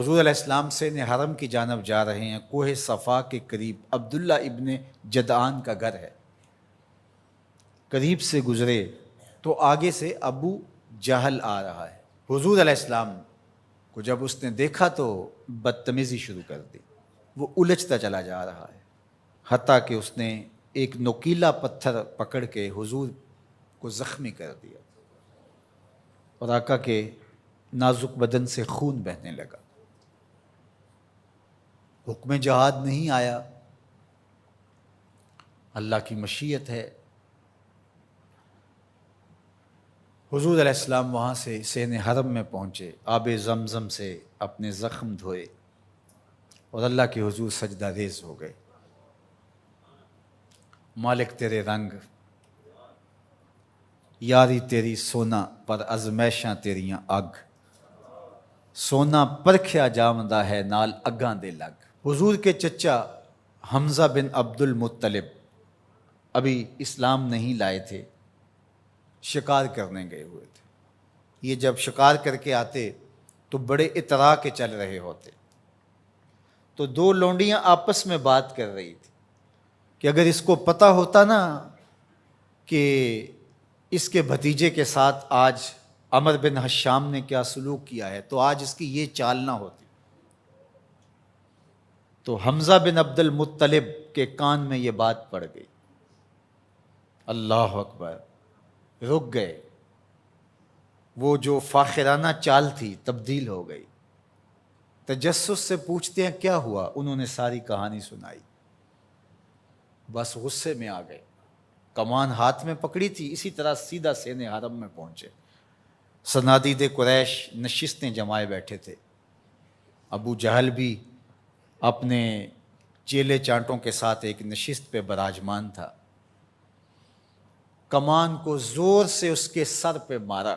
حضور علیہ السلام سے حرم کی جانب جا رہے ہیں۔ کوہ صفا کے قریب عبداللہ ابن جدعان کا گھر ہے۔ قریب سے گزرے تو آگے سے ابو جہل آ رہا ہے۔ حضور علیہ السلام کو جب اس نے دیکھا تو بدتمیزی شروع کر دی۔ وہ الجھتا چلا جا رہا ہے، حتیٰ کہ اس نے ایک نوکیلا پتھر پکڑ کے حضور کو زخمی کر دیا اور آقا کے نازک بدن سے خون بہنے لگا۔ حکم جہاد نہیں آیا، اللہ کی مشیت ہے۔ حضور علیہ السلام وہاں سے سین حرم میں پہنچے، آب زمزم سے اپنے زخم دھوئے اور اللہ کے حضور سجدہ ریز ہو گئے۔ مالک تیرے رنگ، یاری تیری سونا پر ازمیشاں تیریاں اگ، سونا پرکھیا جامدہ ہے نال اگاں دے لگ۔ حضور کے چچا حمزہ بن عبد المطلب ابھی اسلام نہیں لائے تھے، شکار کرنے گئے ہوئے تھے۔ یہ جب شکار کر کے آتے تو بڑے اطراء کے چل رہے ہوتے، تو دو لونڈیاں آپس میں بات کر رہی تھی کہ اگر اس کو پتہ ہوتا نا کہ اس کے بھتیجے کے ساتھ آج عمر بن حشام نے کیا سلوک کیا ہے تو آج اس کی یہ چال نہ ہوتی۔ تو حمزہ بن عبد المطلب کے کان میں یہ بات پڑ گئی، اللہ اکبر، رک گئے۔ وہ جو فاخرانہ چال تھی تبدیل ہو گئی۔ تجسس سے پوچھتے ہیں کیا ہوا، انہوں نے ساری کہانی سنائی۔ بس غصے میں آ گئے، کمان ہاتھ میں پکڑی تھی، اسی طرح سیدھا سین حرم میں پہنچے۔ صنادید قریش نشستیں جمائے بیٹھے تھے، ابو جہل بھی اپنے چیلے چانٹوں کے ساتھ ایک نشست پہ براجمان تھا۔ کمان کو زور سے اس کے سر پہ مارا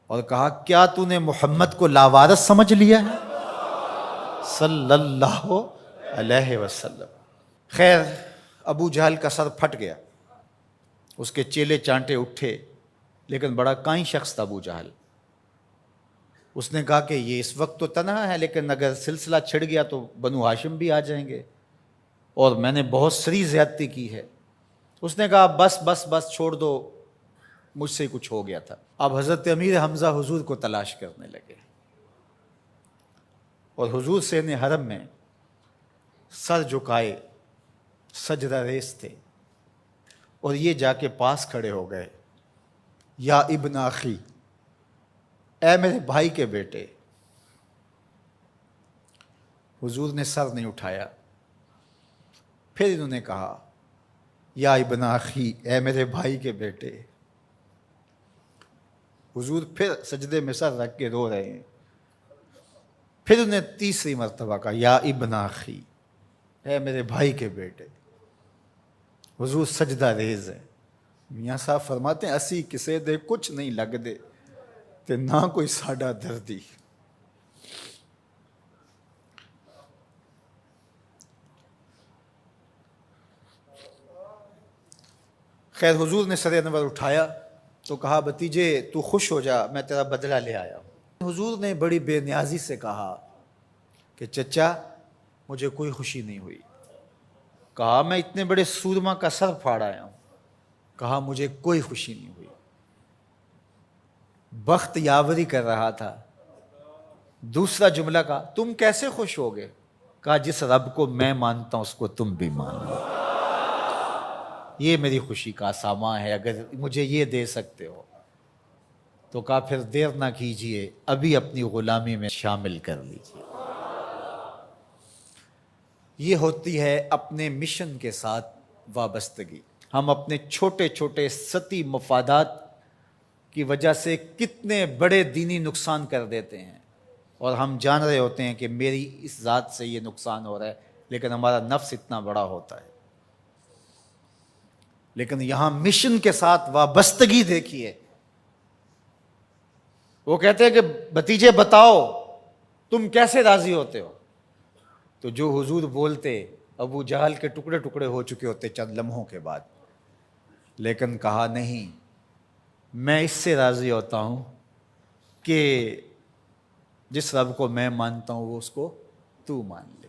اور کہا کیا تو نے محمد کو لاوارث سمجھ لیا ہے صلی اللہ علیہ وسلم۔ خیر ابو جہل کا سر پھٹ گیا، اس کے چیلے چانٹے اٹھے، لیکن بڑا کائیں شخص تھا ابو جہل۔ اس نے کہا کہ یہ اس وقت تو تنہا ہے، لیکن اگر سلسلہ چھڑ گیا تو بنو ہاشم بھی آ جائیں گے، اور میں نے بہت سری زیادتی کی ہے۔ اس نے کہا بس بس بس چھوڑ دو، مجھ سے کچھ ہو گیا تھا۔ اب حضرت امیر حمزہ حضور کو تلاش کرنے لگے، اور حضور سین حرم میں سر جھکائے سجدہ ریز تھے، اور یہ جا کے پاس کھڑے ہو گئے، یا ابن اخی، اے میرے بھائی کے بیٹے۔ حضور نے سر نہیں اٹھایا۔ پھر انہوں نے کہا یا ابن اخی، اے میرے بھائی کے بیٹے۔ حضور پھر سجدے میں سر رکھ کے رو رہے ہیں۔ پھر انہیں تیسری مرتبہ کہا یا ابن اخی، اے میرے بھائی کے بیٹے۔ حضور سجدہ ریز ہے۔ میاں صاحب فرماتے ہیں اسی کسے دے کچھ نہیں لگ دے تے نہ کوئی ساڈا دردی۔ خیر حضور نے سر انور اٹھایا تو کہا بھتیجے تو خوش ہو جا، میں تیرا بدلہ لے آیا ہوں۔ حضور نے بڑی بے نیازی سے کہا کہ چچا مجھے کوئی خوشی نہیں ہوئی۔ کہا میں اتنے بڑے سورما کا سر پھاڑ آیا ہوں۔ کہا مجھے کوئی خوشی نہیں ہوئی۔ بخت یاوری کر رہا تھا۔ دوسرا جملہ کہا تم کیسے خوش ہوگے؟ کہا جس رب کو میں مانتا ہوں اس کو تم بھی مان لو، یہ میری خوشی کا سامان ہے، اگر مجھے یہ دے سکتے ہو تو کہا پھر دیر نہ کیجئے، ابھی اپنی غلامی میں شامل کر لیجئے۔ یہ ہوتی ہے اپنے مشن کے ساتھ وابستگی۔ ہم اپنے چھوٹے چھوٹے سطحی مفادات کی وجہ سے کتنے بڑے دینی نقصان کر دیتے ہیں، اور ہم جان رہے ہوتے ہیں کہ میری اس ذات سے یہ نقصان ہو رہا ہے، لیکن ہمارا نفس اتنا بڑا ہوتا ہے۔ لیکن یہاں مشن کے ساتھ وابستگی دیکھیے۔ وہ کہتے ہیں کہ بھتیجے بتاؤ تم کیسے راضی ہوتے ہو؟ تو جو حضور بولتے ابو جہل کے ٹکڑے ٹکڑے ہو چکے ہوتے چند لمحوں کے بعد، لیکن کہا نہیں، میں اس سے راضی ہوتا ہوں کہ جس رب کو میں مانتا ہوں وہ اس کو تو مان لے.